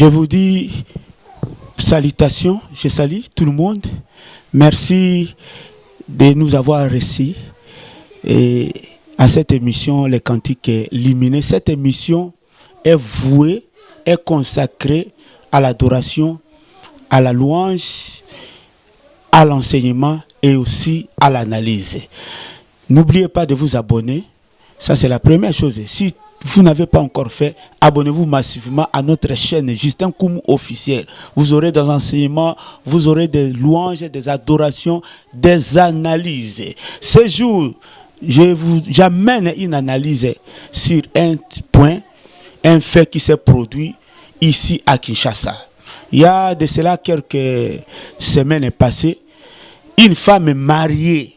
Je vous dis salutations, je salue tout le monde. Merci de nous avoir reçus et à cette émission Les Cantiques Lumineux. Cette émission est vouée, est consacrée à l'adoration, à la louange, à l'enseignement et aussi à l'analyse. N'oubliez pas de vous abonner. Ça, c'est la première chose. Si vous n'avez pas encore fait, abonnez-vous massivement à notre chaîne Justin Koumou officiel. Vous aurez des enseignements, vous aurez des louanges, des adorations, des analyses. Ce jour, j'amène une analyse sur un point, un fait qui s'est produit ici à Kinshasa. Il y a de cela quelques semaines passées, une femme mariée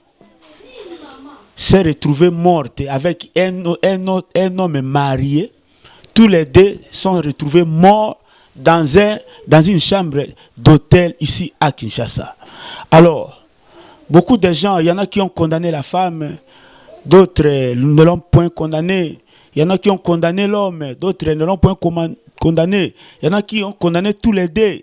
s'est retrouvée morte avec un homme marié. Tous les deux sont retrouvés morts dans une chambre d'hôtel ici à Kinshasa. Alors, beaucoup de gens, il y en a qui ont condamné la femme, d'autres ne l'ont point condamné. Il y en a qui ont condamné l'homme, d'autres ne l'ont point condamné. Il y en a qui ont condamné tous les deux.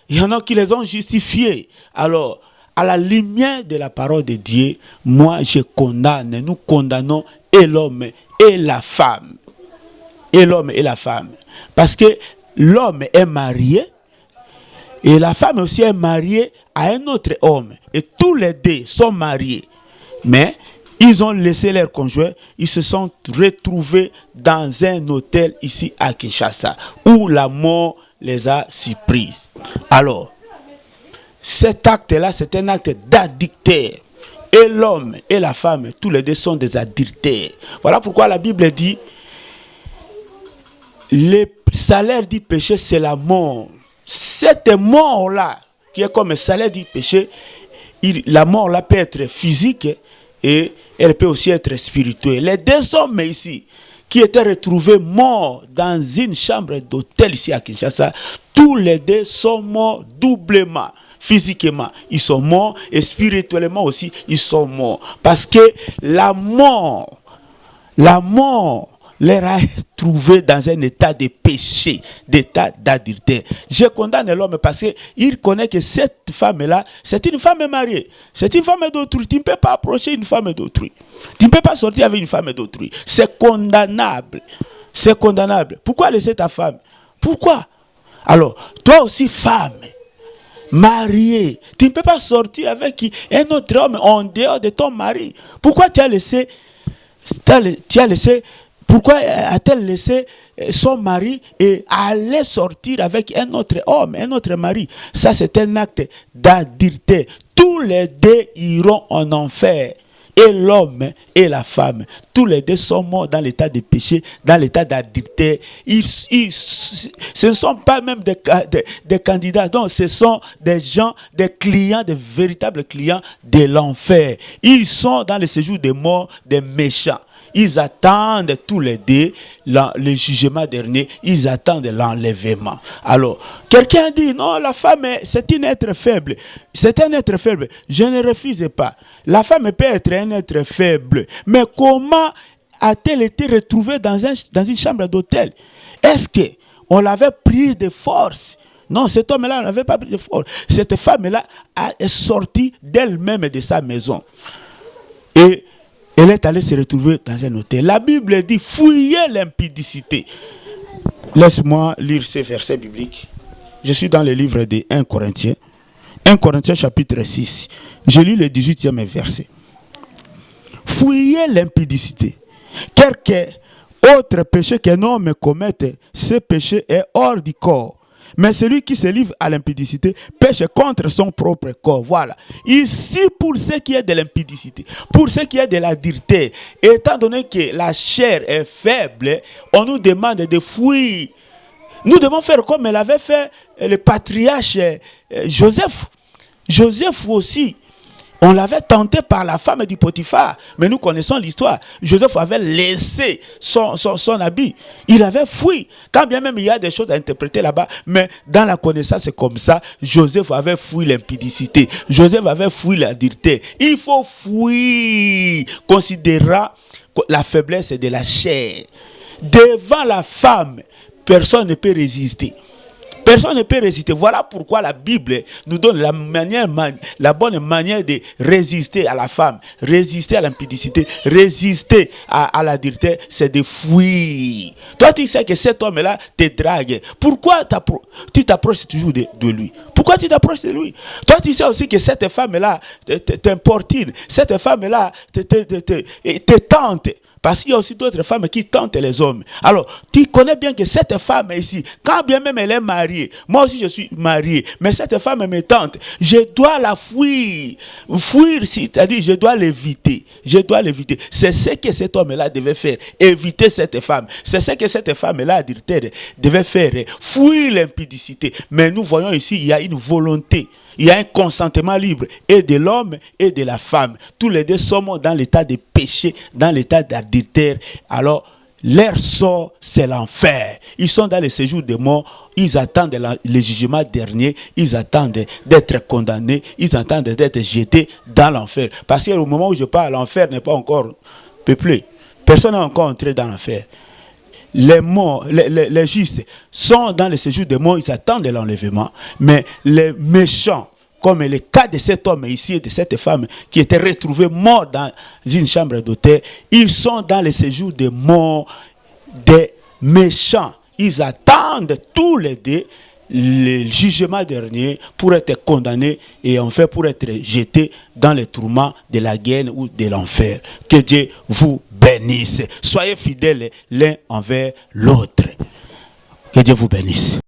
Il y en a qui les ont justifiés. Alors, à la lumière de la parole de Dieu, moi je condamne, nous condamnons et l'homme et la femme. Et l'homme et la femme. Parce que l'homme est marié et la femme aussi est mariée à un autre homme. Et tous les deux sont mariés. Mais ils ont laissé leur conjoint, ils se sont retrouvés dans un hôtel ici à Kinshasa où la mort les a surprises. Alors, cet acte-là, c'est un acte d'adultère. Et l'homme et la femme, tous les deux sont des adultères. Voilà pourquoi la Bible dit, le salaire du péché, c'est la mort. Cette mort-là, qui est comme le salaire du péché, la mort-là peut être physique et elle peut aussi être spirituelle. Les deux hommes ici, qui étaient retrouvés morts dans une chambre d'hôtel ici à Kinshasa, tous les deux sont morts doublement. Physiquement, ils sont morts et spirituellement aussi, ils sont morts. Parce que la mort leur a trouvé dans un état de péché, d'état d'adultère. Je condamne l'homme parce qu'il connaît que cette femme-là, c'est une femme mariée. C'est une femme d'autrui. Tu ne peux pas approcher une femme d'autrui. Tu ne peux pas sortir avec une femme d'autrui. C'est condamnable. C'est condamnable. Pourquoi laisser ta femme? Pourquoi? Alors, toi aussi, femme, marié, tu ne peux pas sortir avec un autre homme en dehors de ton mari. Pourquoi pourquoi a-t-elle laissé son mari et aller sortir avec un autre homme, un autre mari? Ça, c'est un acte d'adultère. Tous les deux iront en enfer. Et l'homme et la femme, tous les deux sont morts dans l'état de péché, dans l'état d'adultère. Ce ne sont pas même des candidats, donc ce sont des gens, des clients, des véritables clients de l'enfer. Ils sont dans le séjour des morts, des méchants. Ils attendent tous les deux le jugement dernier. Ils attendent l'enlèvement. Alors, quelqu'un dit, non, la femme, c'est un être faible. C'est un être faible. Je ne refuse pas. La femme peut être un être faible. Mais comment a-t-elle été retrouvée dans une chambre d'hôtel? Est-ce qu'on l'avait prise de force? Non, cet homme-là n'avait pas pris de force. Cette femme-là est sortie d'elle-même de sa maison. Et elle est allée se retrouver dans un hôtel. La Bible dit, fouillez l'impudicité. Laisse-moi lire ces versets bibliques. Je suis dans le livre de 1 Corinthiens. 1 Corinthiens chapitre 6. Je lis le 18e verset. Fouillez l'impudicité. Quelque autre péché qu'un homme commette, ce péché est hors du corps. Mais celui qui se livre à l'impudicité pêche contre son propre corps. Voilà. Ici, pour ce qui est de l'impudicité, pour ce qui est de l'adultère, étant donné que la chair est faible, on nous demande de fouiller. Nous devons faire comme elle avait fait le patriarche Joseph. Joseph aussi. On l'avait tenté par la femme du Potiphar. Mais nous connaissons l'histoire. Joseph avait laissé son habit. Il avait fui. Quand bien même il y a des choses à interpréter là-bas. Mais dans la connaissance, c'est comme ça. Joseph avait fui l'impudicité. Joseph avait fui l'adultère. Il faut fuir. Considérant la faiblesse de la chair. Devant la femme, personne ne peut résister. Personne ne peut résister. Voilà pourquoi la Bible nous donne la bonne manière de résister à la femme, résister à l'impudicité, résister à l'adultère, c'est de fuir. Toi, tu sais que cet homme-là te drague. Pourquoi tu t'approches toujours de lui? Pourquoi tu t'approches de lui? Toi, tu sais aussi que cette femme-là t'importune. Cette femme-là te tente. Parce qu'il y a aussi d'autres femmes qui tentent les hommes. Alors, tu connais bien que cette femme ici, quand bien même elle est mariée, moi aussi je suis marié, mais cette femme me tente, je dois la fuir. Fuir, c'est-à-dire je dois l'éviter. Je dois l'éviter. C'est ce que cet homme-là devait faire. Éviter cette femme. C'est ce que cette femme-là devait faire. Fuir l'impudicité. Mais nous voyons ici, il y a une volonté. Il y a un consentement libre et de l'homme et de la femme. Tous les deux sommes dans l'état de péché, dans l'état d'adultère. Alors, leur sort, c'est l'enfer. Ils sont dans le séjour des morts. Ils attendent le jugement dernier. Ils attendent d'être condamnés. Ils attendent d'être jetés dans l'enfer. Parce qu'au moment où je parle, l'enfer n'est pas encore peuplé. Personne n'est encore entré dans l'enfer. Les morts, les justes sont dans le séjour des morts, ils attendent l'enlèvement. Mais les méchants, comme le cas de cet homme ici et de cette femme qui était retrouvée morte dans une chambre d'hôtel, ils sont dans le séjour des morts des méchants. Ils attendent tous les deux le jugement dernier pour être condamnés et en fait pour être jetés dans les tourments de la guerre ou de l'enfer. Que Dieu vous bénisse. Soyez fidèles l'un envers l'autre. Que Dieu vous bénisse.